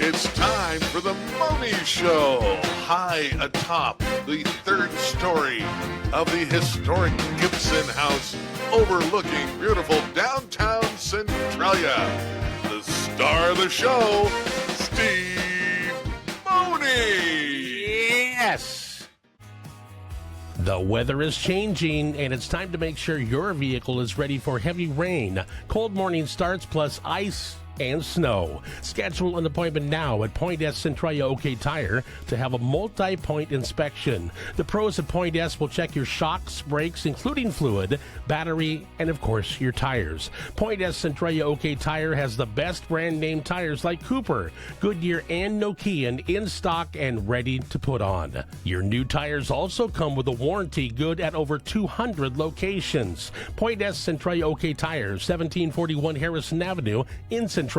It's time for the Mohney Show. High atop the third story of the historic Gibson House overlooking beautiful downtown Centralia. The star of the show, Steve Mohney. Yes. The weather is changing, and it's time to make sure your vehicle is ready for heavy rain, cold morning starts, plus ice and snow. Schedule an appointment now at Point S Centralia OK Tire to have a multi-point inspection. The pros at Point S will check your shocks, brakes, including fluid, battery, and of course, your tires. Point S Centralia OK Tire has the best brand name tires like Cooper, Goodyear, and Nokian in stock and ready to put on. Your new tires also come with a warranty good at over 200 locations. Point S Centralia OK Tire, 1741 Harrison Avenue in Centralia.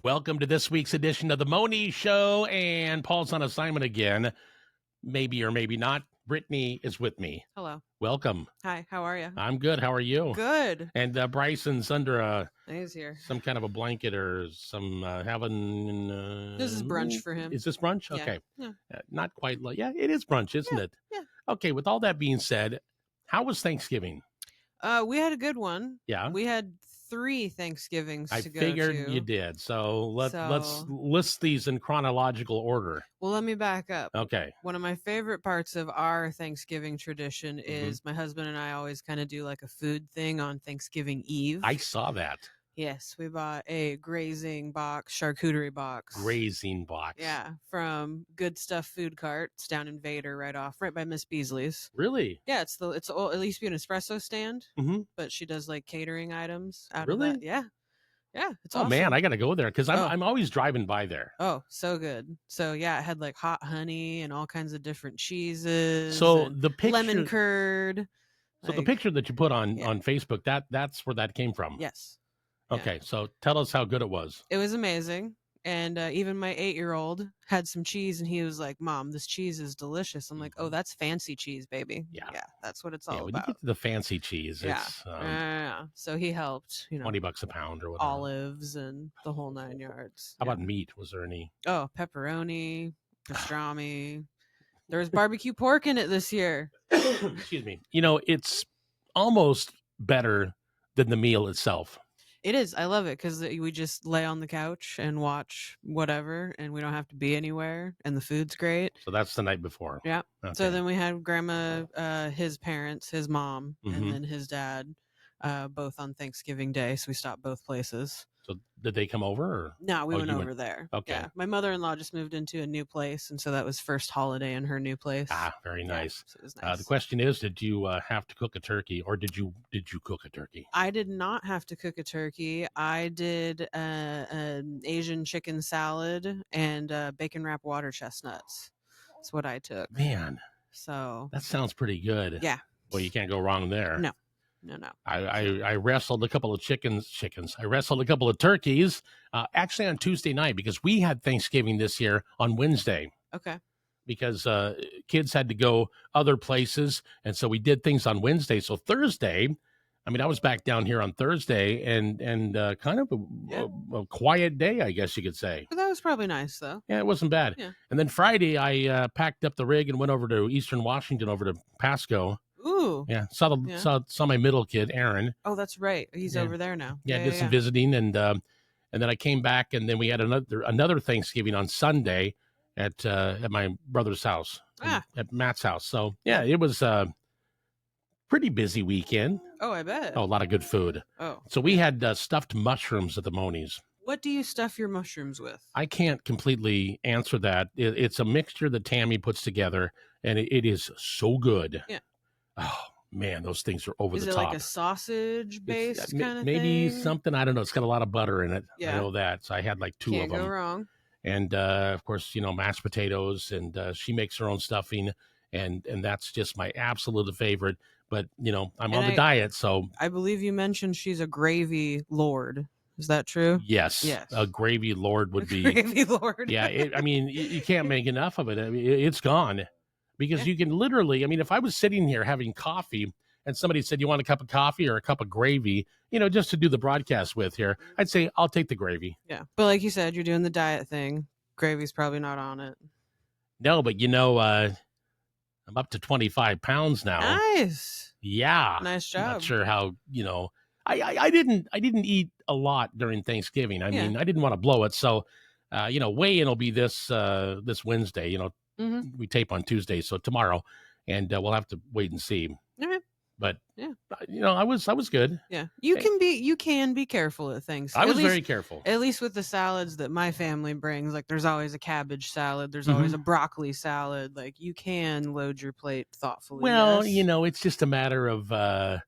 Welcome to this week's edition of the Mohney Show, and Paul's on assignment again. Maybe or maybe not. Brittany is with me. Hello. Welcome. Hi, how are you? I'm good. How are you? Good. And Bryson's under He's here. some kind of a blanket or some having... This is brunch for him. Is this brunch? Yeah. Okay. Yeah. Not quite. Yeah, it is brunch, isn't it? Yeah. Okay, with all that being said, how was Thanksgiving? We had a good one. Yeah. We had 3 Thanksgivings I to go figured to. you did. So let's list these in chronological order. Well, let me back up. Okay. One of my favorite parts of our Thanksgiving tradition is my husband and I always kind of do like a food thing on Thanksgiving Eve. I saw that. Yes, we bought a grazing box, charcuterie box. Grazing box. Yeah, from Good Stuff Food Cart. It's down in Vader, right by Miss Beasley's. Really? Yeah, it used to be an espresso stand, but she does like catering items out of that. Yeah, it's awesome. Man, I got to go there because I'm always driving by there. Oh, so good. So yeah, it had like hot honey and all kinds of different cheeses. So the picture, lemon curd. So the picture that you put on Facebook, that's where that came from. Yes. Okay, so tell us how good it was. It was amazing. And even my 8-year-old had some cheese, and he was like, "Mom, this cheese is delicious." I'm like, "Oh, that's fancy cheese, baby." Yeah, that's what it's all when about. you get to the fancy cheese, it's So he helped, $20 a pound or whatever. Olives and the whole 9 yards. How about meat? Was there any? Oh, pepperoni, pastrami. There was barbecue pork in it this year. Excuse me. It's almost better than the meal itself. It is. I love it because we just lay on the couch and watch whatever, and we don't have to be anywhere, and the food's great. So that's the night before. Yeah. Okay. So then we had grandma, his parents, his mom, and then his dad, both on Thanksgiving Day. So we stopped both places. So did they come over? Or? No, we went over there. Okay. Yeah. My mother-in-law just moved into a new place, and so that was first holiday in her new place. Very nice. So it was nice. The question is, did you have to cook a turkey, or did you cook a turkey? I did not have to cook a turkey. I did an Asian chicken salad and bacon wrap water chestnuts. That's what I took. Man, so that sounds pretty good. Yeah. Well, you can't go wrong there. No. I wrestled a couple of chickens. I wrestled a couple of turkeys, actually on Tuesday night, because we had Thanksgiving this year on Wednesday. Okay. Because kids had to go other places, and so we did things on Wednesday. So Thursday, I was back down here on Thursday, and kind of a quiet day, I guess you could say. But that was probably nice, though. Yeah, it wasn't bad. Yeah. And then Friday, I packed up the rig and went over to Eastern Washington, over to Pasco. Ooh. Yeah, saw my middle kid, Aaron. Oh, that's right. He's over there now. Yeah, did some visiting, and then I came back, and then we had another Thanksgiving on Sunday at my brother's house, at Matt's house. So yeah, it was a pretty busy weekend. Oh, I bet. Oh, a lot of good food. Oh. So we had stuffed mushrooms at the Mohney's. What do you stuff your mushrooms with? I can't completely answer that. It's a mixture that Tammy puts together, and it is so good. Yeah. Oh, man, those things are over the top. Is it like a sausage-based kind of thing? Maybe something. I don't know. It's got a lot of butter in it. Yeah. I know that. So I had like 2 of them. Can't go wrong. And, of course, mashed potatoes. And she makes her own stuffing. And that's just my absolute favorite. But, I'm on the diet, so. I believe you mentioned she's a gravy lord. Is that true? Yes. A gravy lord would be. Gravy lord. Yeah. You can't make enough of it. It's gone. because Yeah. you can literally, I mean, if I was sitting here having coffee and somebody said, you want a cup of coffee or a cup of gravy, just to do the broadcast with here, I'd say, I'll take the gravy. Yeah. But like you said, you're doing the diet thing. Gravy's probably not on it. No, but I'm up to 25 pounds now. Nice. Yeah. Nice I'm job. not sure how, I didn't eat a lot during Thanksgiving. I mean, I didn't want to blow it. So, weigh-in will be this Wednesday. Mhm. We tape on Tuesday, so tomorrow, and we'll have to wait and see. Okay. But Yeah. I was good. Yeah. You can be careful at things. I was very careful. At least with the salads that my family brings, like there's always a cabbage salad, there's always a broccoli salad. Like you can load your plate thoughtfully. Well, yes. it's just a matter of I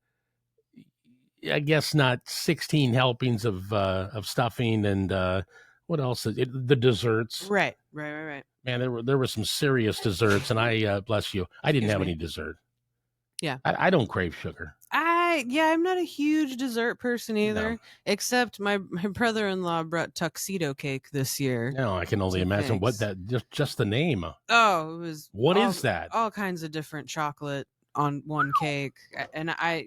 guess not 16 helpings of stuffing and what else? The desserts. Right. Man, there were some serious desserts, and I bless you, I didn't have any dessert. Yeah. I don't crave sugar. I'm not a huge dessert person either. No. Except my brother-in-law brought tuxedo cake this year. No, I can only imagine what that just the name. Oh, it was What is that? All kinds of different chocolate on one cake. And I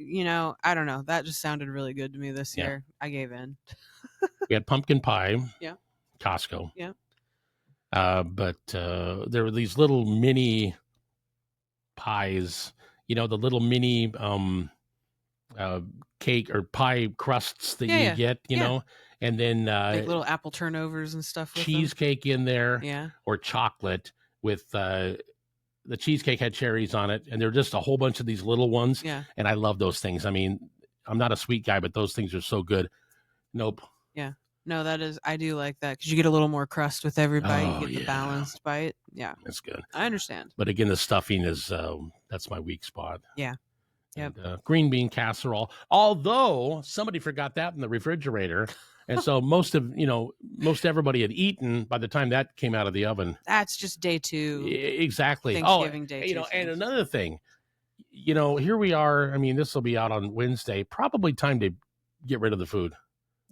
don't know. That just sounded really good to me this year. I gave in. We had pumpkin pie. Yeah. Costco. Yeah. But there were these little mini pies, the little mini cake or pie crusts that you get, know, and then like little apple turnovers and stuff with cheesecake in there, yeah, or chocolate with the cheesecake had cherries on it, and there were just a whole bunch of these little ones, and I love those things. I mean, I'm not a sweet guy, but those things are so good. Nope. Yeah. No, I do like that because you get a little more crust with every bite. Oh, You get the balanced bite. Yeah. That's good. I understand. But again, the stuffing is, that's my weak spot. Yeah. Yep. And, green bean casserole, although somebody forgot that in the refrigerator. And so most everybody had eaten by the time that came out of the oven. That's just day 2. Exactly. Thanksgiving day 2. And another thing, here we are. I mean, this will be out on Wednesday. Probably time to get rid of the food.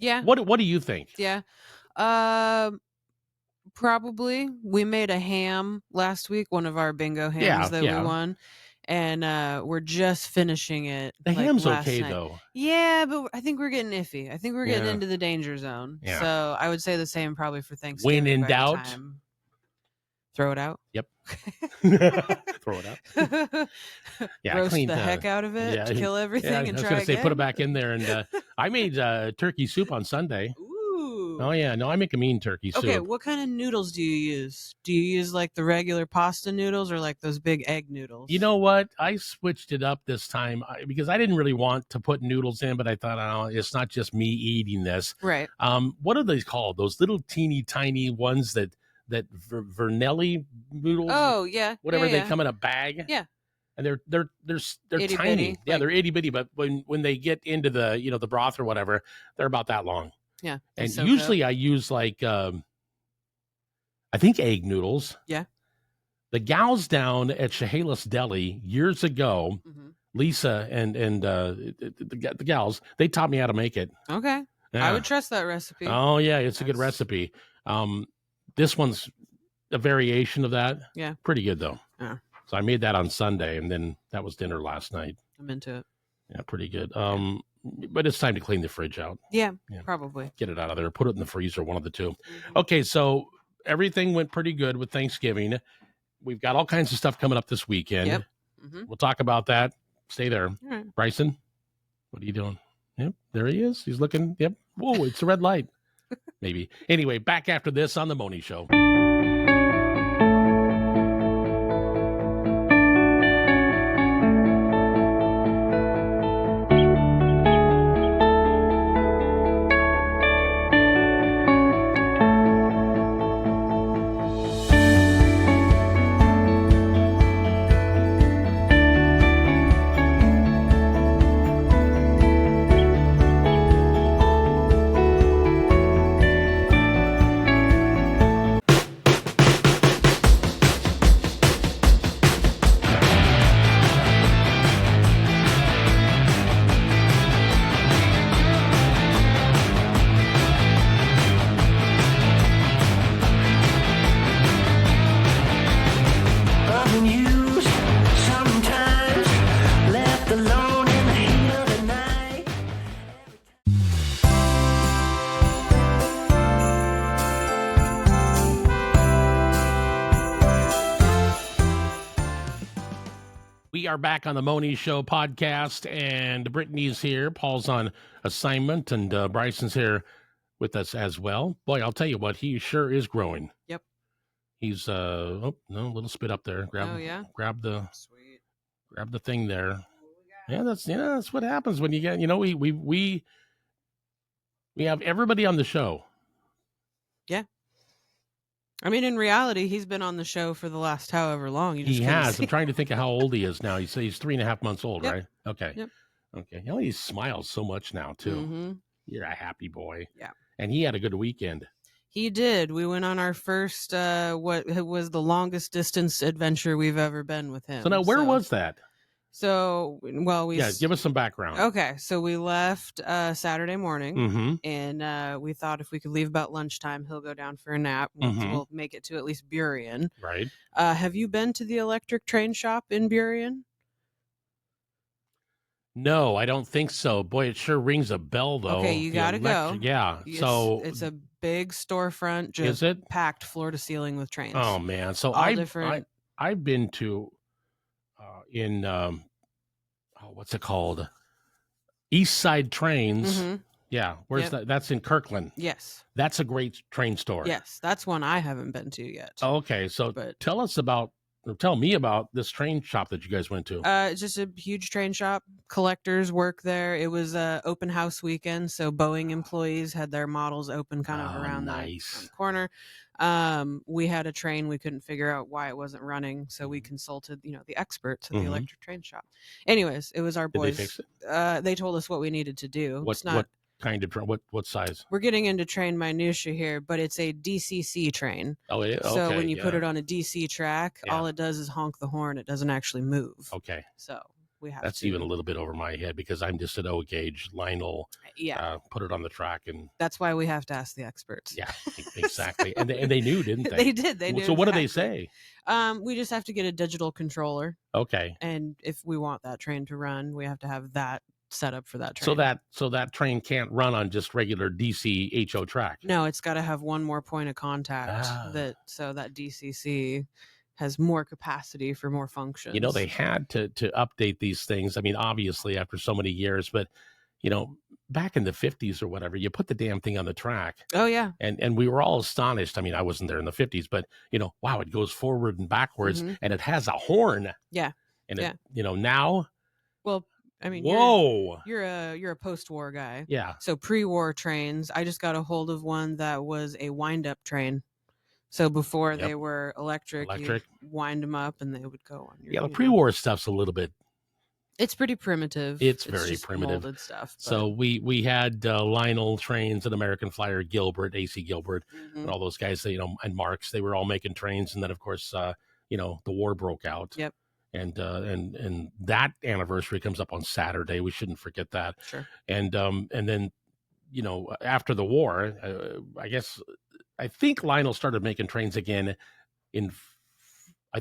Yeah. What do you think? Yeah. Probably. We made a ham last week, one of our bingo hams that we won. And we're just finishing it. The ham's last okay, night. though. Yeah, but I think we're getting iffy. I think we're getting into the danger zone. Yeah. So I would say the same probably for Thanksgiving. When in doubt, throw it out. Yep. Throw it out. Yeah, roast the heck out of it, kill everything, and try again. I was going to say, put it back in there. And I made turkey soup on Sunday. Ooh. Oh yeah, no, I make a mean turkey soup. Okay, what kind of noodles do you use? Do you use like the regular pasta noodles or like those big egg noodles? You know what? I switched it up this time because I didn't really want to put noodles in, but I thought, oh, it's not just me eating this. Right. What are they called? Those little teeny tiny ones that Vernelli noodles. Oh yeah. Whatever, they come in a bag. Yeah. And they're itty tiny. bitty, Yeah, they're itty bitty, but when they get into the the broth or whatever, they're about that long. Yeah. And usually I use like I think egg noodles. Yeah. The gals down at Chehalis Deli years ago, Lisa and the gals, they taught me how to make it. Okay. Yeah. I would trust that recipe. Oh yeah, it's a good recipe. This one's a variation of that. Yeah. Pretty good though. Yeah. So I made that on Sunday, and then that was dinner last night. I'm into it. Yeah, pretty good. But it's time to clean the fridge out. Yeah, probably. Get it out of there. Put it in the freezer, one of the two. Okay, so everything went pretty good with Thanksgiving. We've got all kinds of stuff coming up this weekend. Yep. We'll talk about that. Stay there. All right. Bryson, what are you doing? Yep, there he is. He's looking. Yep. Whoa, it's a red light. Maybe. Anyway, back after this on The Mohney Show. We are back on the Mohney Show podcast, and Brittany's here. Paul's on assignment, and Bryson's here with us as well. Boy, I'll tell you what, he sure is growing. Yep. He's oh no, a little spit up there. Grab the Sweet. grab the thing there. Yeah, that's what happens when you get. We have everybody on the show. Yeah. I mean, in reality, he's been on the show for the last however long. He has. I'm trying to think of how old he is now. He's 3.5 months old, Yep. right? Okay. Yep. Okay. He smiles so much now too. Mm-hmm. You're a happy boy. Yeah. And he had a good weekend. He did. We went on our first, what was the longest distance adventure we've ever been with him. So now, where was that? So, well, give us some background. Okay, so we left Saturday morning, Mm-hmm. and we thought if we could leave about lunchtime, he'll go down for a nap. We'll make it to at least Burien. Right. Have you been to the electric train shop in Burien? No, I don't think so. Boy, it sure rings a bell, though. Okay, you got to go. Yeah. It's a big storefront, just is it packed floor to ceiling with trains. Oh man! So I've been to in what's it called? East Side Trains. Mm-hmm. Yeah, where's that? That's in Kirkland. Yes, that's a great train store. Yes, that's one I haven't been to yet. Okay, so tell me about this train shop that you guys went to. It's just a huge train shop. Collectors work there. It was a open house weekend, so Boeing employees had their models open kind of around the corner. We had a train. We couldn't figure out why it wasn't running, so we consulted, the experts at the electric train shop. Anyways, it was our boys. Did they fix it? They told us what we needed to do. What kind of what size? We're getting into train minutia here, but it's a DCC train. Oh, it is? So Okay, when you put it on a DC track, all it does is honk the horn. It doesn't actually move. Okay. So we have That's even a little bit over my head because I'm just an O gauge. Lionel put it on the track, and that's why we have to ask the experts. Yeah, exactly. and they knew, didn't they? They did. They knew. So what do they say? We just have to get a digital controller. Okay. And if we want that train to run, we have to have that set up for that train. So that train can't run on just regular DC HO track. No, it's got to have one more point of contact. So that DCC has more capacity for more functions. They had to update these things. I mean, obviously after so many years, but back in the 50s or whatever, you put the damn thing on the track. Oh yeah. And we were all astonished. I mean, I wasn't there in the 50s, but wow, it goes forward and backwards and it has a horn. Yeah. And now. Well, I mean, whoa! You're a post-war guy. Yeah. So pre-war trains, I just got a hold of one that was a wind-up train. So before they were electric, you wind them up and they would go on. The pre-war stuff's a little bit. It's pretty primitive. It's very primitive molded stuff. But... So we had Lionel trains and American Flyer, Gilbert, AC Gilbert, and all those guys. And Marks. They were all making trains, and then of course, the war broke out. Yep. And that anniversary comes up on Saturday. We shouldn't forget that. Sure. And then, after the war, I think Lionel started making trains again in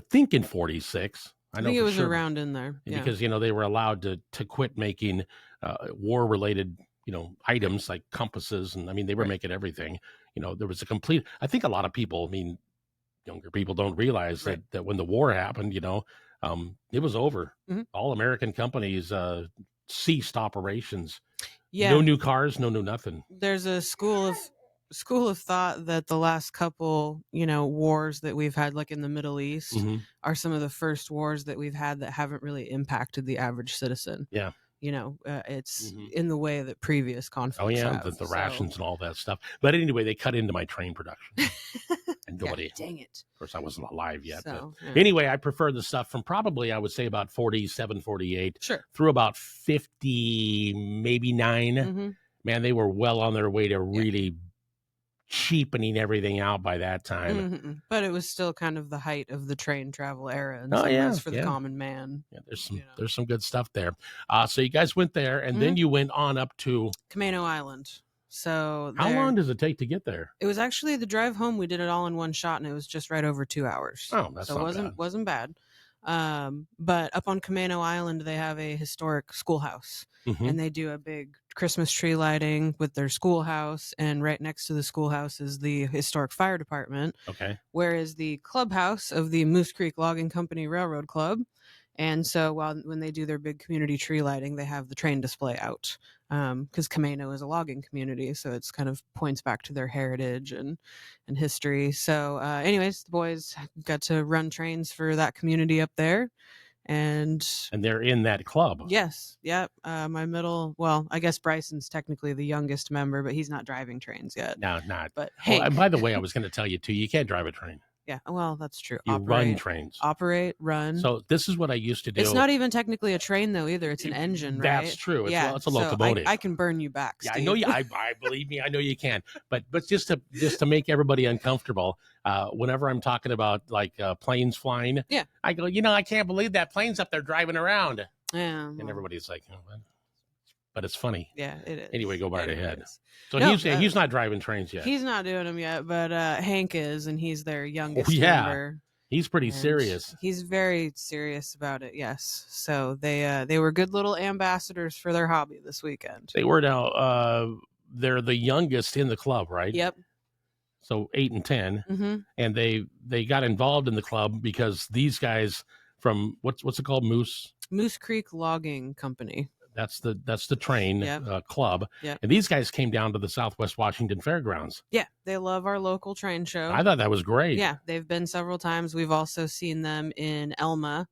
46. I think it was around in there. Yeah. Because, they were allowed to quit making war-related, items like compasses. And, I mean, they were making everything. There was I think a lot of people, younger people don't realize that when the war happened, it was over. All American companies ceased operations. Yeah. No new cars, no new nothing. There's a school of thought that the last couple, wars that we've had, like in the Middle East, are some of the first wars that we've had that haven't really impacted the average citizen. Yeah. It's in the way that previous conflicts. Oh yeah, have, the rations and all that stuff. But anyway, they cut into my train production. And nobody, dang it. Of course, I wasn't alive yet. So, but anyway, I prefer the stuff from probably, I would say, about 47, 48. Sure. Through about 50, maybe 9. Man, they were well on their way to really cheapening everything out by that time. But it was still kind of the height of the train travel era, and for the common man. Yeah, there's some good stuff there. So you guys went there, and then you went on up to Camino Island. So how long does it take to get there? It was actually the drive home. We did it all in one shot, and it was just right over 2 hours. Oh, that's not bad. Wasn't bad. But up on Camino Island, they have a historic schoolhouse, and they do a big Christmas tree lighting with their schoolhouse. And right next to the schoolhouse is the historic fire department. Okay. Whereas the clubhouse of the Moose Creek Logging Company Railroad Club. And so when they do their big community tree lighting, they have the train display out, because Camano is a logging community, so it's kind of points back to their heritage and history. So anyways, the boys got to run trains for that community up there. And they're in that club. Yes. Yep. My middle, well, I guess Bryson's technically the youngest member, but he's not driving trains yet. No, not. But Hank. Oh, and by the way, I was going to tell you too, you can't drive a train. Yeah, well, that's true. You run trains. Run. So this is what I used to do. It's not even technically a train though either. It's an engine, right? That's true. It's a locomotive. I can burn you back, Steve. Yeah, I know you. I believe me, I know you can. But just to make everybody uncomfortable, whenever I'm talking about like planes flying, yeah, I go, I can't believe that plane's up there driving around. Yeah, and everybody's like, oh, but it's funny. Yeah, it is. Anyway, go right ahead. So no, he's not driving trains yet. He's not doing them yet, but Hank is, and he's their youngest member. He's pretty serious. He's very serious about it. Yes. So they were good little ambassadors for their hobby this weekend. They were now. They're the youngest in the club, right? Yep. So 8 and 10, and they got involved in the club because these guys from what's it called, Moose Creek Logging Company. That's the train club. Yep. And these guys came down to the Southwest Washington Fairgrounds. Yeah, they love our local train show. I thought that was great. Yeah, they've been several times. We've also seen them in Elma.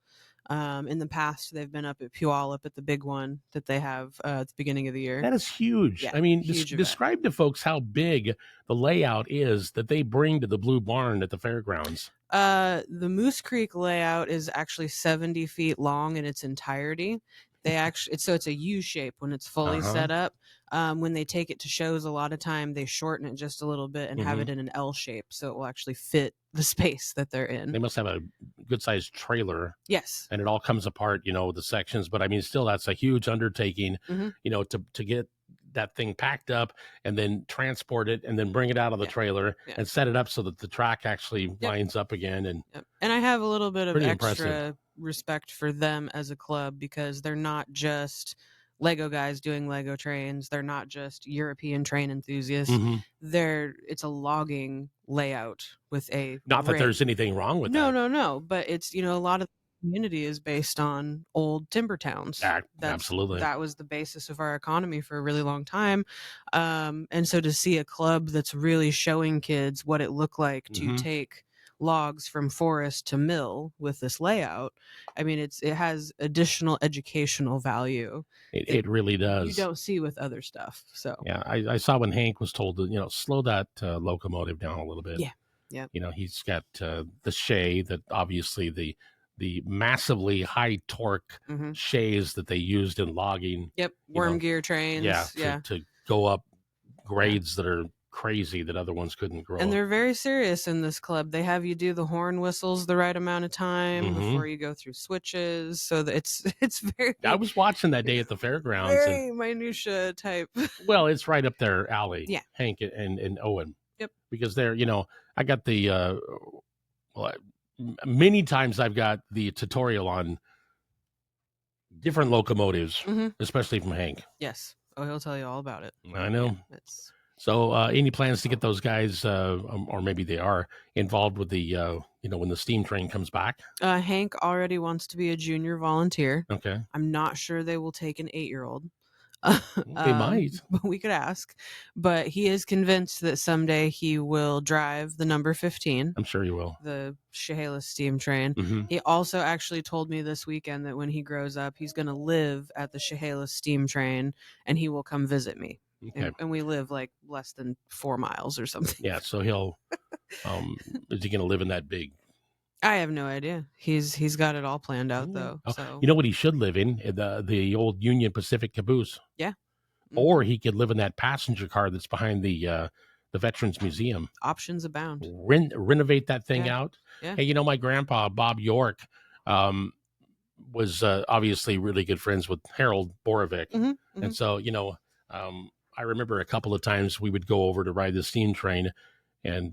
In the past, they've been up at Puyallup at the big one that they have at the beginning of the year. That is huge. Yeah, I mean, huge describe to folks how big the layout is that they bring to the Blue Barn at the fairgrounds. The Moose Creek layout is actually 70 feet long in its entirety. It's a U shape when it's fully set up. When they take it to shows, a lot of time they shorten it just a little bit and have it in an L shape, so it will actually fit the space that they're in. They must have a good sized trailer. Yes. And it all comes apart, the sections. But I mean, still, that's a huge undertaking, to get that thing packed up and then transport it and then bring it out of the trailer and set it up so that the track actually lines up again. And and I have a little bit of extra impressive respect for them as a club, because they're not just Lego guys doing Lego trains. They're not just European train enthusiasts. It's a logging layout with a not that there's anything wrong with that. No. But it's, a lot of the community is based on old timber towns. Absolutely. That was the basis of our economy for a really long time. And so to see a club that's really showing kids what it looked like to take logs from forest to mill with this layout, I mean, it has additional educational value. It really does. You don't see with other stuff. So yeah, I saw when Hank was told to slow that locomotive down a little bit. Yeah. He's got the shay, that obviously the massively high torque shays that they used in logging. Yep, worm gear trains. To go up grades that are crazy that other ones couldn't grow. And they're very serious in this club. They have you do the horn whistles the right amount of time before you go through switches, so that it's very. I was watching that day at the fairgrounds. Very minutia type. Well, it's right up their alley. Yeah, Hank and Owen. Yep. Because they're I got the many times I've got the tutorial on different locomotives, especially from Hank. Yes. Oh, he'll tell you all about it. I know. Yeah, so any plans to get those guys, or maybe they are, involved with the, when the steam train comes back? Hank already wants to be a junior volunteer. Okay. I'm not sure they will take an 8-year-old. They might. But we could ask. But he is convinced that someday he will drive the number 15. I'm sure he will. The Chehalis steam train. He also actually told me this weekend that when he grows up, he's going to live at the Chehalis steam train and he will come visit me. Okay. And we live like less than 4 miles or something. Yeah, so he'll is he going to live in that big? I have no idea. He's got it all planned out though. So you know what he should live in? The old Union Pacific caboose. Yeah. Or he could live in that passenger car that's behind the Veterans Museum. Options abound. Renovate that thing out. Yeah. Hey, my grandpa Bob York was obviously really good friends with Harold Borovic, and so I remember a couple of times we would go over to ride the steam train, and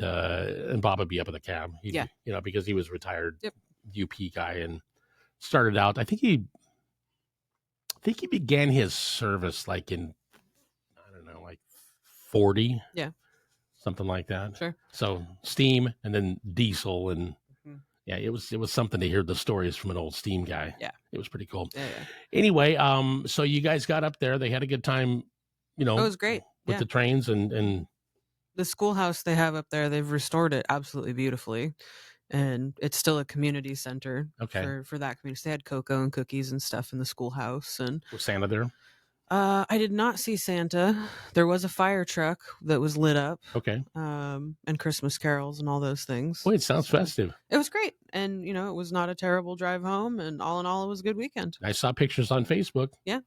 Bob would be up in the cab. Because he was retired UP guy and started out. I think he began his service like in, I don't know, like 40. Yeah. Something like that. Sure. So steam and then diesel and Yeah, it was something to hear the stories from an old steam guy. Yeah. It was pretty cool. Yeah. Anyway, so you guys got up there. They had a good time, It was great. with the trains and the schoolhouse they have up there, they've restored it absolutely beautifully. And it's still a community center for that community. So they had cocoa and cookies and stuff in the schoolhouse. And was Santa there? I did not see Santa. There was a fire truck that was lit up. Okay. And Christmas carols and all those things. Well, it sounds festive. It was great. And, it was not a terrible drive home. And all in all, it was a good weekend. I saw pictures on Facebook. Yeah.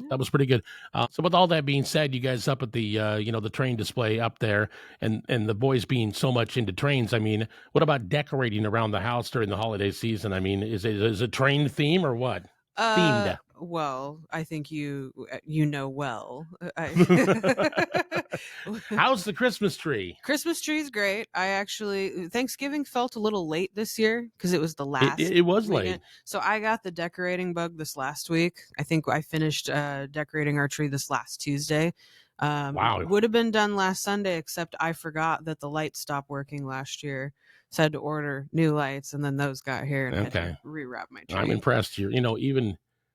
That was pretty good. So with all that being said, you guys up at the, the train display up there and the boys being so much into trains. I mean, what about decorating around the house during the holiday season? I mean, is it train theme or what? Themed. Well, I think you know well. How's the Christmas tree? Christmas tree is great. Thanksgiving felt a little late this year because it was the last. It was weekend. late. So I got the decorating bug this last week. I think I finished decorating our tree this last Tuesday. Wow. It would have been done last Sunday, except I forgot that the lights stopped working last year. So I had to order new lights, and then those got here, and I had to rewrap my tree. I'm impressed.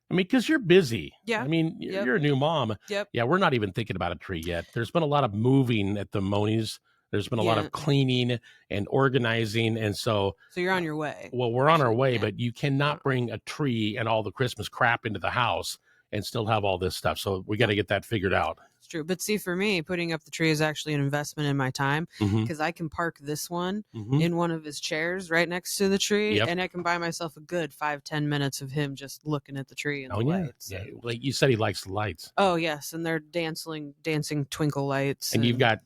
Because you're busy. Yeah. I mean, you're a new mom. Yep. Yeah, we're not even thinking about a tree yet. There's been a lot of moving at the Mohney's. There's been a lot of cleaning and organizing. And so you're on your way. Well, we're on our way, but you cannot bring a tree and all the Christmas crap into the house and still have all this stuff. So we got to get that figured out. It's true. But see, for me, putting up the tree is actually an investment in my time because I can park this one in one of his chairs right next to the tree, and I can buy myself a good 5-10 minutes of him just looking at the tree and the lights. Yeah, like you said, he likes the lights. Oh, yes. And they're dancing twinkle lights. And you've got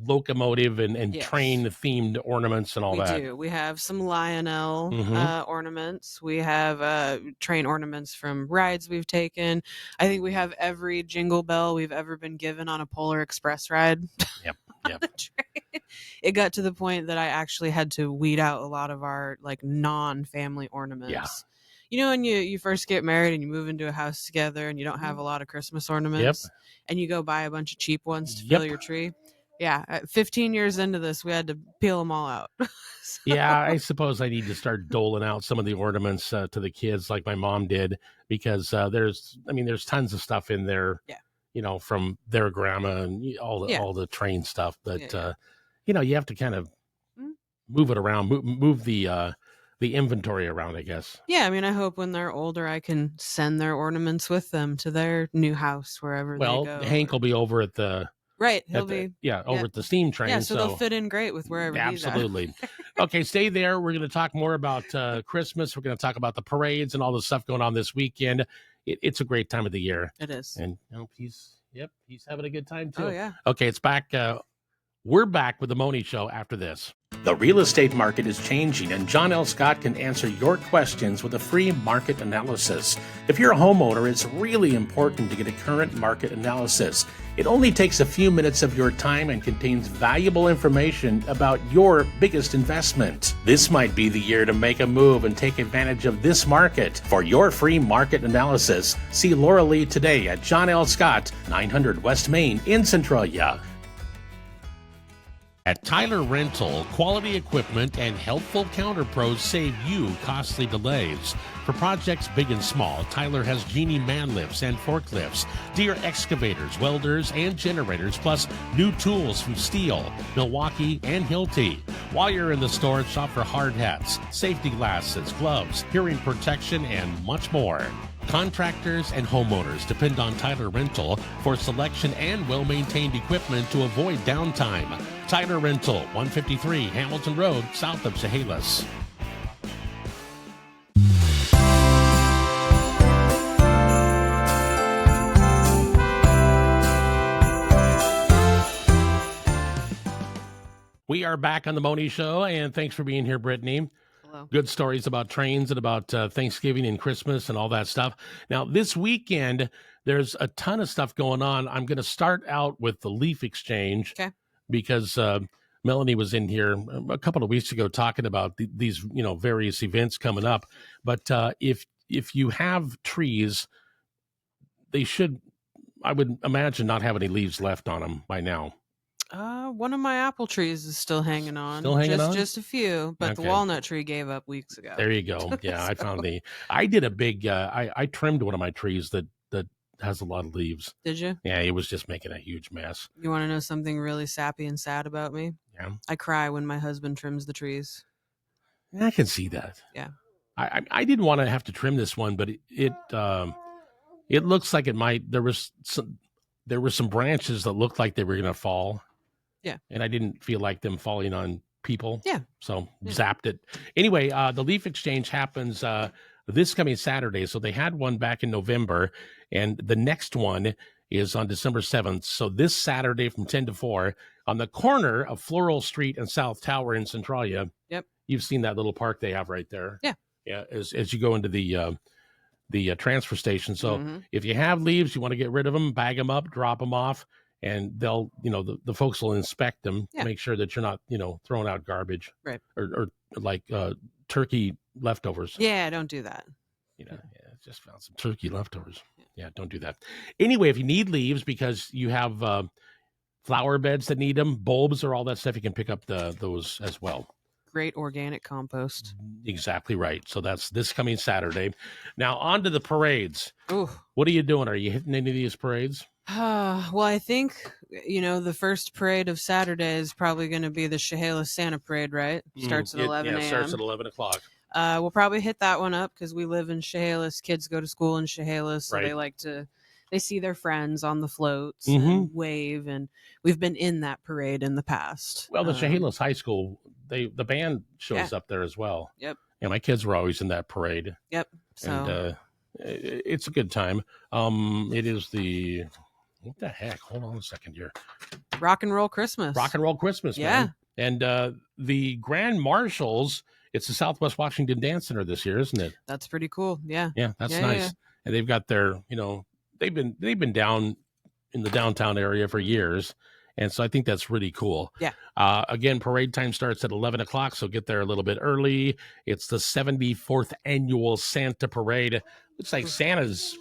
locomotive and train themed ornaments and all that. We do. We have some Lionel ornaments. We have train ornaments from rides we've taken. I think we have every jingle bell we've ever been given on a Polar Express ride. Yep. It got to the point that I actually had to weed out a lot of our non-family ornaments. Yeah. When you first get married and you move into a house together and you don't have a lot of Christmas ornaments and you go buy a bunch of cheap ones to fill your tree. Yeah, 15 years into this, we had to peel them all out. Yeah, I suppose I need to start doling out some of the ornaments to the kids like my mom did because there's tons of stuff in there, from their grandma and all the train stuff. But, you have to kind of move it around, move the inventory around, I guess. Yeah, I hope when they're older, I can send their ornaments with them to their new house, wherever they go. Well, Hank will be over at the... Right, he'll be over at the steam train. Yeah, so they'll fit in great with wherever he's at. Absolutely. Okay, stay there. We're going to talk more about Christmas. We're going to talk about the parades and all the stuff going on this weekend. It's a great time of the year. It is. And he's having a good time too. Oh yeah. Okay, it's back. We're back with the Mohney Show after this. The real estate market is changing, and John L. Scott can answer your questions with a free market analysis. If you're a homeowner, it's really important to get a current market analysis. It only takes a few minutes of your time and contains valuable information about your biggest investment. This might be the year to make a move and take advantage of this market. For your free market analysis, see Laura Lee today at John L. Scott, 900 West Main in Centralia. At Tyler Rental, quality equipment and helpful counter pros save you costly delays. For projects big and small, Tyler has Genie man lifts and forklifts, Deere excavators, welders, and generators, plus new tools from Steel, Milwaukee, and Hilti. While you're in the store, shop for hard hats, safety glasses, gloves, hearing protection, and much more. Contractors and homeowners depend on Tyler Rental for selection and well-maintained equipment to avoid downtime. Tyler Rental, 153 Hamilton Road, south of Chehalis. We are back on the Mohney Show, and thanks for being here, Brittany. Hello. Good stories about trains and about Thanksgiving and Christmas and all that stuff. Now, this weekend, there's a ton of stuff going on. I'm going to start out with the Leaf Exchange because Melanie was in here a couple of weeks ago talking about these, various events coming up. But if you have trees, they should, I would imagine, not have any leaves left on them by now. One of my apple trees is still hanging on. Still hanging on? Just a few, but the Okay. walnut tree gave up weeks ago. There you go. Yeah, I So- found I did a big, I trimmed one of my trees that has a lot of leaves. Did you? Yeah, it was just making a huge mess. You want to know something really sappy and sad about me? Yeah. I cry when my husband trims the trees. I can see that. Yeah. I didn't want to have to trim this one, but it looks like it might. There were some branches that looked like they were going to fall. Yeah. And I didn't feel like them falling on people. Yeah. So zapped it. Anyway, the leaf exchange happens this coming Saturday. So they had one back in November, and the next one is on December 7th. So this Saturday from 10 to 4 on the corner of Floral Street and South Tower in Centralia. Yep. You've seen that little park they have right there. Yeah. Yeah. As you go into the transfer station. So if you have leaves, you want to get rid of them, bag them up, drop them off, and they'll, the folks will inspect them, make sure that you're not, throwing out garbage, right? Or like turkey leftovers. Yeah, don't do that. Just found some turkey leftovers. Yeah, don't do that. Anyway, if you need leaves because you have flower beds that need them, bulbs or all that stuff, you can pick up those as well. Great organic compost. Exactly right. So that's this coming Saturday. Now on to the parades. Ooh. What are you doing? Are you hitting any of these parades? Well, I think, the first parade of Saturday is probably going to be the Chehalis Santa Parade, right? Starts at 11 a.m. Yeah, starts at 11 o'clock. We'll probably hit that one up because we live in Chehalis. Kids go to school in Chehalis, so Right. they see their friends on the floats and wave, and we've been in that parade in the past. Well, the Chehalis High School, the band shows up there as well. Yep. And my kids were always in that parade. Yep. So and it's a good time. It is what the heck? Hold on a second here. Rock and Roll Christmas. Rock and Roll Christmas, man. And the Grand Marshals, it's the Southwest Washington Dance Center this year, isn't it? That's pretty cool. Yeah. Yeah, that's nice. Yeah. And they've got their, they've been down in the downtown area for years. And so I think that's really cool. Yeah. Again, parade time starts at 11 o'clock, so get there a little bit early. It's the 74th annual Santa Parade. Looks like Santa's,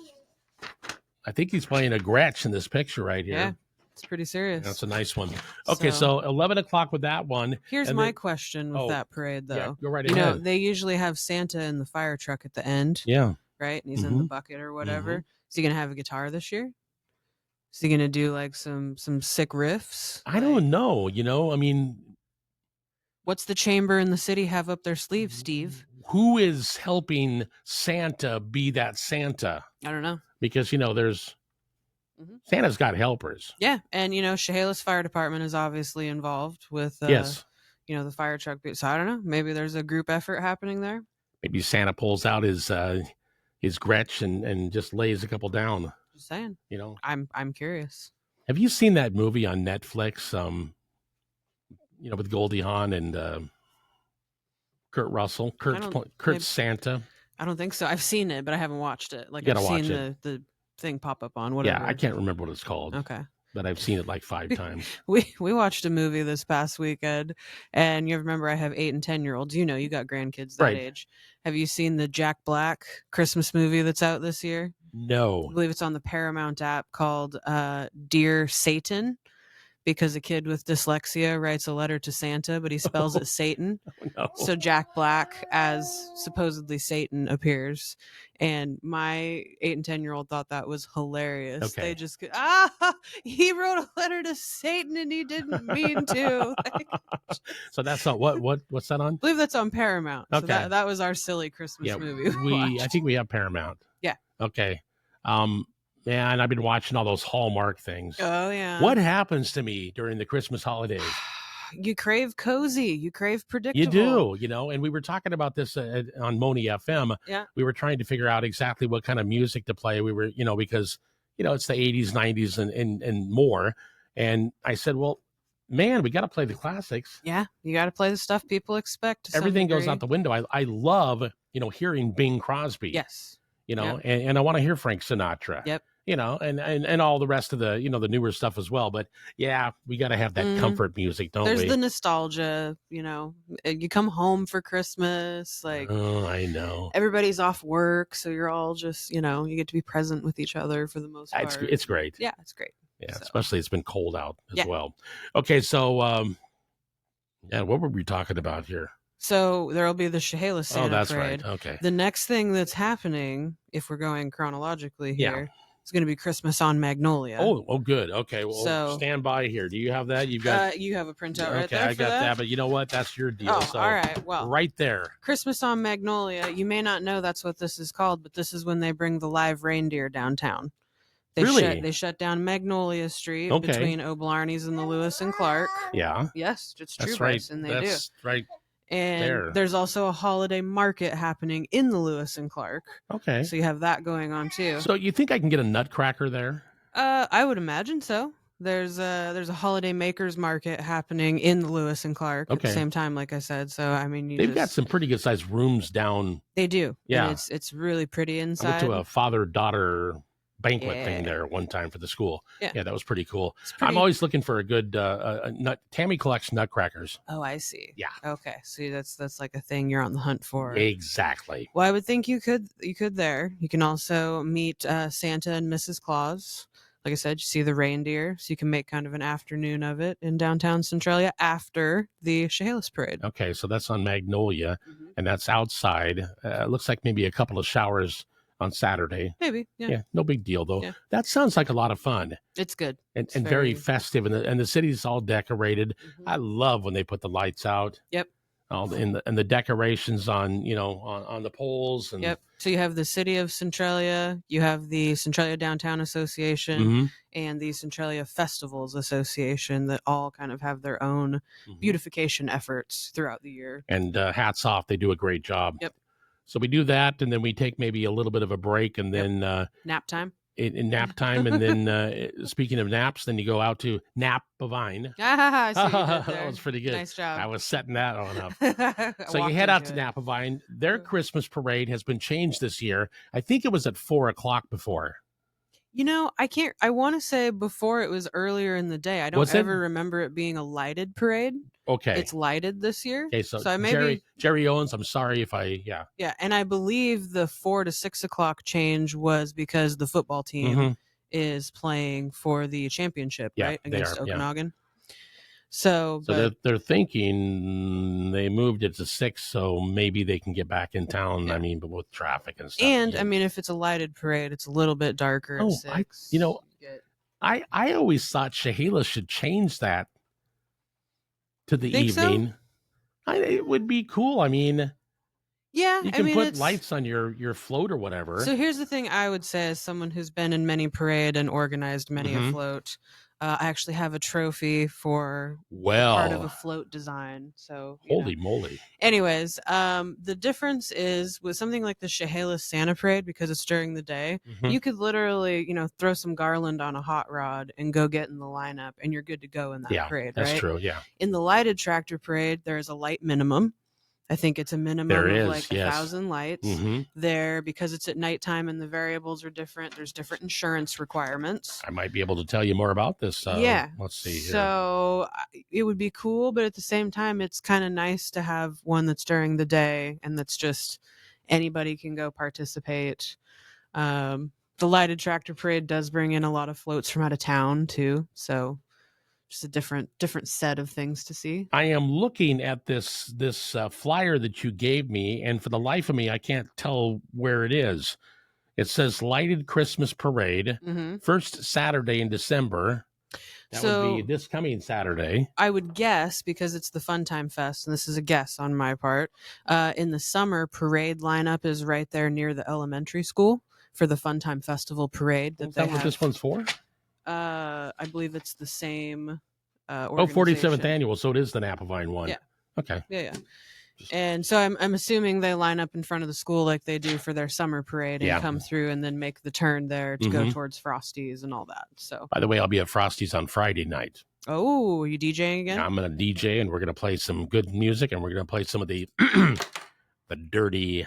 I think he's playing a Gretsch in this picture right here. Yeah, it's pretty serious. That's a nice one. Okay, so 11 o'clock with that one. Here's my question with that parade, though. Yeah, go right ahead. They usually have Santa in the fire truck at the end. Yeah. Right? And he's in the bucket or whatever. Is he going to have a guitar this year? Is he going to do like some sick riffs? I don't know. I mean, what's the chamber in the city have up their sleeve, Steve? Who is helping Santa be that Santa? I don't know. Because, there's Santa's got helpers. Yeah. And, Chehalis Fire Department is obviously involved with, yes. The fire truck. So I don't know. Maybe there's a group effort happening there. Maybe Santa pulls out his Gretsch and just lays a couple down. Just saying. I'm curious. Have you seen that movie on Netflix? With Goldie Hawn and Kurt Russell. Kurt's Santa. I don't think so. I've seen it, but I haven't watched it. Like I've seen the thing pop up on whatever. Yeah, I can't remember what it's called. Okay. But I've seen it like 5 times. We watched a movie this past weekend, and you remember I have 8 and 10-year-olds. You got grandkids that age. Have you seen the Jack Black Christmas movie that's out this year? No. I believe it's on the Paramount app called Dear Satan, because a kid with dyslexia writes a letter to Santa, but he spells it Satan. No. So Jack Black, as supposedly Satan, appears. And my 8 and 10-year-old thought that was hilarious. Okay. They just he wrote a letter to Satan and he didn't mean to. So that's not what's that on? I believe that's on Paramount. Okay. So that was our silly Christmas movie. I think we have Paramount. Yeah. Okay. Yeah, and I've been watching all those Hallmark things. Oh, yeah. What happens to me during the Christmas holidays? You crave cozy. You crave predictable. You do, and we were talking about this on Mohney FM. Yeah. We were trying to figure out exactly what kind of music to play. We were, because, it's the 80s, 90s, and more. And I said, well, man, we got to play the classics. Yeah, you got to play the stuff people expect. Everything goes out the window. I love, hearing Bing Crosby. Yes. And I want to hear Frank Sinatra. Yep. And all the rest of the, the newer stuff as well. But yeah, we got to have that comfort music, don't we? There's the nostalgia, you come home for Christmas, oh, I know. Everybody's off work. So you're all just, you get to be present with each other for the most part. It's great. Yeah, it's great. Yeah, So. especially it's been cold out as Yeah. well. Okay, so what were we talking about here? So there'll be the Chehalis Santa that's Parade. right. Okay. The next thing that's happening, if we're going chronologically Yeah. here, is going to be Christmas on Magnolia. Oh, good. Okay, well, So- stand by here. Do you have that? You've got. You have a printout right Okay, there I for got that? but you know what? That's your deal. Oh, so all right. Well, right there. Christmas on Magnolia. You may not know that's what this is called, but this is when they bring the live reindeer downtown. Really? They shut down Magnolia Street Okay. between O'Blarney's and the Lewis and Clark. Yeah. Yes, it's true, That's right. Bryson, they That's do. right. And there. there's also a holiday market happening in the Lewis and Clark. Okay. So you have that going on too. So you think I can get a nutcracker there? I would imagine so. There's a holiday makers market happening in the Lewis and Clark at the Okay. same time, like I said. So I mean, They've got some pretty good sized rooms down. They do. Yeah. And it's really pretty I inside. went to a father-daughter banquet Yeah. thing there one time for the school. Yeah. That was pretty cool. It's pretty- I'm always looking for a good nut. Tammy collects nutcrackers. Oh, I see. Yeah. Okay. See, that's like a thing you're on the hunt for. Exactly. Well, I would think you could there. You can also meet Santa and Mrs. Claus. Like I said, you see the reindeer, so you can make kind of an afternoon of it in downtown Centralia after the Chehalis Parade. Okay, so that's on Magnolia, Mhm. and that's outside. Looks like maybe a couple of showers on Saturday. Maybe, yeah. No big deal though. Yeah. That sounds like a lot of fun It's good. and, It's and very very- festive, and the city's all decorated. Mhm. I love when they put the lights out. Yep. And the decorations on on the poles and Yep. So you have the City of Centralia, you have the Centralia Downtown Association, Mhm. and the Centralia Festivals Association that all kind of have their own Mhm. beautification efforts throughout the year. And hats off, they do a great job. Yep. So we do that, and then we take maybe a little bit of a break, and Yep. then Nap time. in nap time, and then speaking of naps, then you go out to Napa-Vine. Ah, I see what you did That there. was pretty good. Nice job. I was setting that on up. I So you walked head out to into it. Napa-Vine. Their Yeah. Christmas parade has been changed this year. I think it was at 4:00 before. You know, I want to say before it was earlier in the day. I don't Was it? ever remember it being a lighted parade. Okay. It's lighted this year. Okay. So I maybe Jerry Owens. I'm sorry if I. Yeah. yeah, and I believe the 4 to 6 o'clock change was because the football team Mhm. is playing for the championship, Yeah, right, they against are, yeah. Okanagan. So, So but they're thinking they moved it to 6, so maybe they can get back in town. Yeah. I mean, but with traffic and stuff. and yeah. I mean, if it's a lighted parade, it's a little bit darker at Oh, 6. you know, Get- I always thought Chehalis should change that to the Think so? evening. It would be cool. I mean, yeah, you I can mean, put it's, lights on your float or whatever. So here's the thing I would say as someone who's been in many parade and organized many Mhm. afloat. I actually have a trophy for well, part of a float design. So you know. holy moly! Anyways, the difference is with something like the Chehalis Santa Parade, because it's during the day, Mhm. you could literally, throw some garland on a hot rod and go get in the lineup, and you're good to go in that Yeah, parade. that's right? true. Yeah, In the lighted tractor parade, there is a light minimum. I think it's a minimum There of is, like yes. 1,000 lights. hmm There, because it's at nighttime and the variables are different, there's different insurance requirements. I might be able to tell you more about this. Yeah. Let's see here. So it would be cool, but at the same time, it's kind of nice to have one that's during the day and that's just anybody can go participate. The lighted tractor parade does bring in a lot of floats from out of town too, so just a different set of things to see. I am looking at this flyer that you gave me, and for the life of me, I can't tell where it is. It says Lighted Christmas Parade, Mm-hmm. first Saturday in December. That would be So- this coming Saturday. I would guess, because it's the Fun Time Fest, and this is a guess on my part, in the summer, parade lineup is right there near the elementary school for the Fun Time Festival parade that Is they that what have. this one's for? I believe it's the same. Oh, 47th organization. annual. So it is the Napa-Vine one. Yeah. Okay. Yeah. And so I'm assuming they line up in front of the school like they do for their summer parade and Yeah. come through and then make the turn there to go Mhm. towards Frosties and all that. So, By the way, I'll be at Frosty's on Friday night. oh, are you DJing again? I'm going to DJ, and we're going to play some good music, and we're going to play some of the the dirty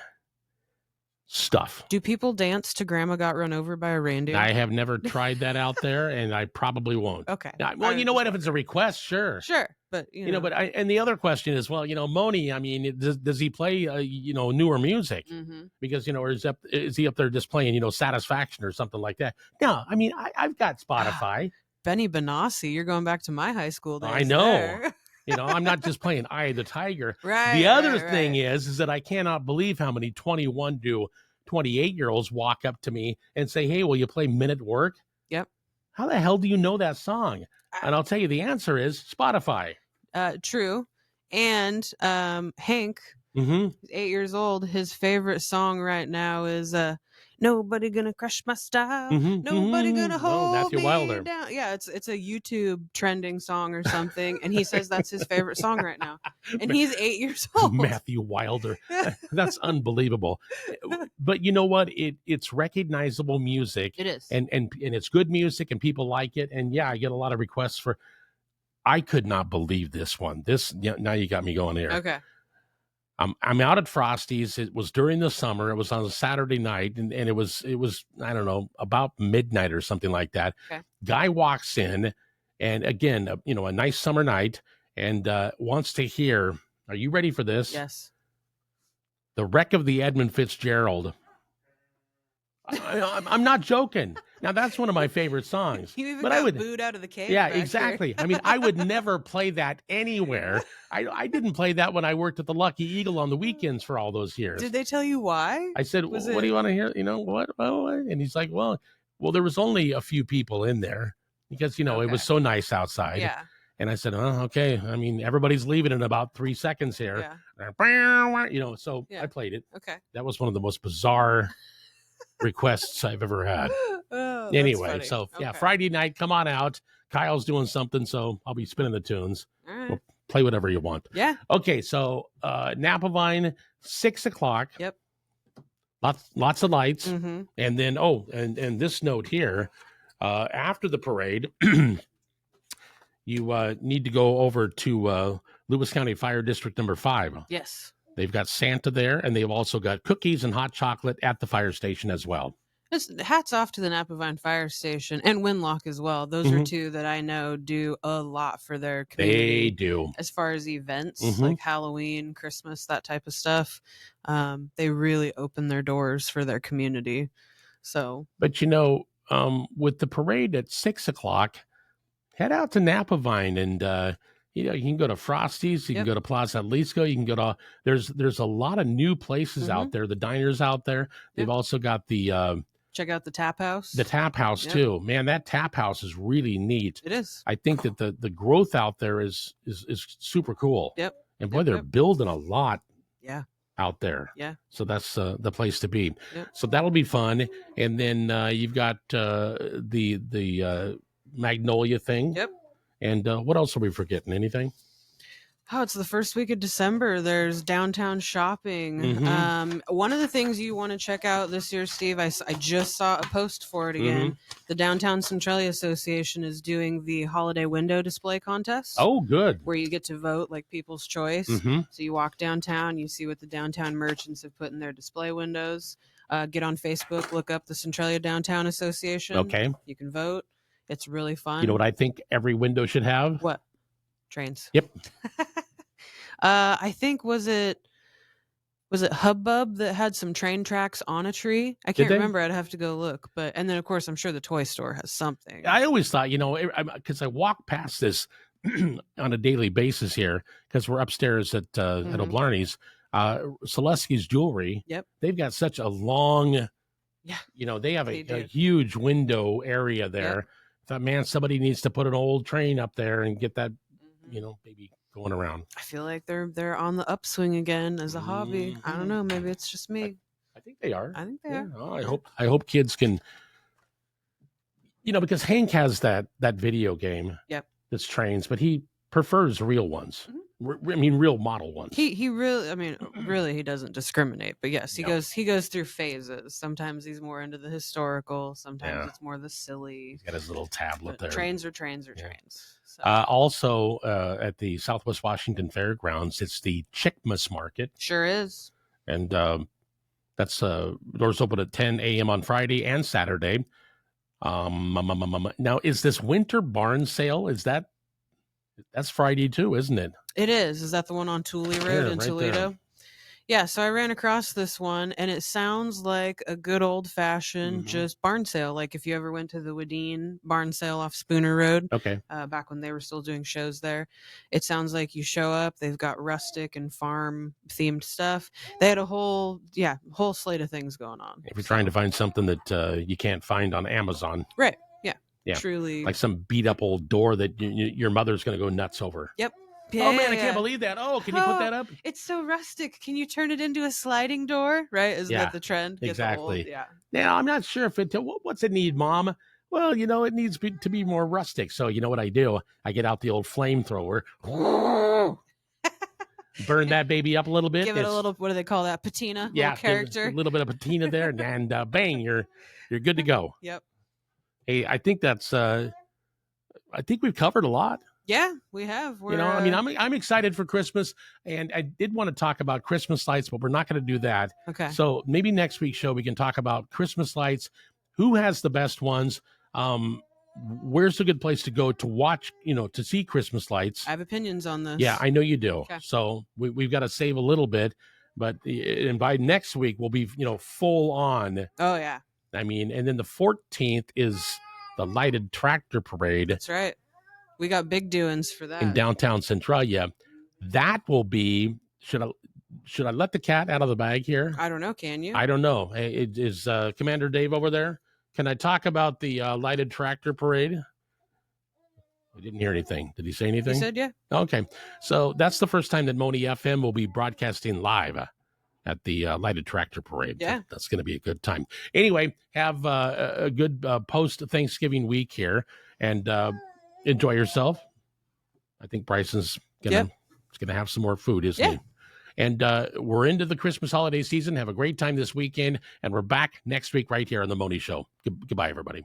stuff. Do people dance to Grandma Got Run Over by a Reindeer? I have never tried that out there, and I probably won't. Okay. Well, you know what? If it's a request, sure. Sure, but you know, But and the other question is, well, Mohney, I mean, does he play, newer music? Mhm. Because, or is he up there just playing, Satisfaction or something like that? No, I mean, I've got Spotify. Benny Benassi. You're going back to my high school days. I know. There. I'm not just playing Eye of the Tiger. Right. The other thing is that I cannot believe how many 21 to 28-year-olds walk up to me and say, "Hey, will you play Men at Work?" Yep. How the hell do you know that song? And I'll tell you the answer is Spotify. True. And Hank, 8 years old, his favorite song right now is "Nobody Gonna Crush My Style, Nobody Gonna Hold Matthew Me Wilder. Down." Yeah, it's a YouTube trending song or something, and he says that's his favorite song right now, and he's 8 years old. Matthew Wilder. That's unbelievable. But you know what? It's recognizable music. It is, and it's good music, and people like it. And yeah, I get a lot of requests for. I could not believe this one. Now you got me going here. Okay. I'm out at Frosty's. It was during the summer. It was on a Saturday night, and it was I don't know, about midnight or something like that. Okay. Guy walks in, and again, a nice summer night, and wants to hear. Are you ready for this? Yes. The Wreck of the Edmund Fitzgerald. I'm not joking. Now that's one of my favorite songs. You even but got booed out of the cave. Yeah, back exactly. here. I mean, I would never play that anywhere. I didn't play that when I worked at the Lucky Eagle on the weekends for all those years. Did they tell you why? I said, "What do you want to hear? What? And he's like, well, there was only a few people in there because it was so nice outside. Yeah. And I said, oh, okay. I mean, everybody's leaving in about 3 seconds here. Yeah. So I played it. Okay. That was one of the most bizarre requests I've ever had. Oh, anyway, that's so funny. yeah, Okay. Friday night, come on out. Kyle's doing something, so I'll be spinning the tunes. All right. We'll play whatever you want. Yeah. Okay, so Napa Vine, 6:00. Yep. Lots of lights. Mm-hmm. And then, and this note here, after the parade, you need to go over to Lewis County Fire District number 5. Yes. They've got Santa there, and they've also got cookies and hot chocolate at the fire station as well. Just hats off to the Napa Vine Fire Station and Winlock as well. Those are two that I know do a lot for their community. They do. As far as events like Halloween, Christmas, that type of stuff, they really open their doors for their community. So, but with the parade at 6:00, head out to Napa Vine, and you can go to Frosty's, you can go to Plaza Jalisco, you can go to there's a lot of new places out there. The diners out there. They've also got the check out the tap house. The tap house too, man. That tap house is really neat. It is. I think that the growth out there is super cool. Yep. And boy, they're building a lot. Yeah. Out there. Yeah. So that's the place to be. Yep. So that'll be fun. And then you've got the Magnolia thing. Yep. And what else are we forgetting? Anything? Oh, it's the first week of December. There's downtown shopping. One of the things you want to check out this year, Steve, I just saw a post for it again. The Downtown Centralia Association is doing the holiday window display contest. Oh, good. Where you get to vote like People's Choice. So you walk downtown, you see what the downtown merchants have put in their display windows. Get on Facebook, look up the Centralia Downtown Association. Okay. You can vote. It's really fun. You know what I think every window should have? What? Trains. Yep. I think was it Hubbub that had some train tracks on a tree? I can't remember. I'd have to go look. And then of course I'm sure the toy store has something. I always thought, because I walk past this on a daily basis here, because we're upstairs at O'Blarney's, Selesky's Jewelry. Yep. They've got such a long, they have a huge window area there. Yep. I thought, man, somebody needs to put an old train up there and get that, maybe going around. I feel like they're on the upswing again as a hobby. I don't know. Maybe it's just me. I think they are. I think they are. Oh, I hope kids can, because Hank has that video game. Yep. That's trains, but he prefers real ones. Real model ones. He really, really, he doesn't discriminate. But yes, he goes through phases. Sometimes he's more into the historical. Sometimes it's more the silly. He's got his little tablet there. Trains are trains are trains. So. Also, at the Southwest Washington Fairgrounds, it's the Chickmas Market. Sure is. And that's doors open at 10 a.m. on Friday and Saturday. Now, is this winter barn sale? That's Friday too, isn't it? It is. Is that the one on Tooley Road in right Toledo? there. Yeah, so I ran across this one, and it sounds like a good old-fashioned just barn sale. Like if you ever went to the Wadeen barn sale off Spooner Road, Okay. back when they were still doing shows there, it sounds like you show up. They've got rustic and farm themed stuff. They had a whole slate of things going on. If you're trying to find something that you can't find on Amazon, right? Yeah, truly, like some beat up old door that your mother's going to go nuts over. Yep. Yeah, oh man, I can't believe that. Oh, can you put that up? It's so rustic. Can you turn it into a sliding door? Right? Isn't that the trend? Exactly. Yeah. Now, I'm not sure if what's it need, Mom? Well, it needs to be more rustic. So you know what I do? I get out the old flamethrower, burn that baby up a little bit. Give it a little, what do they call that? Patina? Yeah, character. A little bit of patina there, and bang, you're good to go. Yep. Hey, I think we've covered a lot. Yeah, we have. I'm excited for Christmas, and I did want to talk about Christmas lights, but we're not going to do that. Okay. So maybe next week's show we can talk about Christmas lights. Who has the best ones? Where's a good place to go to watch? To see Christmas lights. I have opinions on this. Yeah, I know you do. Okay. So we've got to save a little bit, but and by next week we'll be full on. Oh yeah. I mean, and then the 14th is the lighted tractor parade. That's right. We got big doings for that. In downtown Centralia. That will be, should I let the cat out of the bag here? I don't know. Can you? I don't know. Is Commander Dave over there? Can I talk about the lighted tractor parade? I didn't hear anything. Did he say anything? He said, yeah. Okay. So that's the first time that Mohney FM will be broadcasting live at the lighted tractor parade. Yeah. That's going to be a good time. Anyway, have a good post-Thanksgiving week here, and enjoy yourself. I think Bryson's gonna have some more food, isn't he? And we're into the Christmas holiday season. Have a great time this weekend, and we're back next week right here on the Mohney Show. Goodbye, everybody.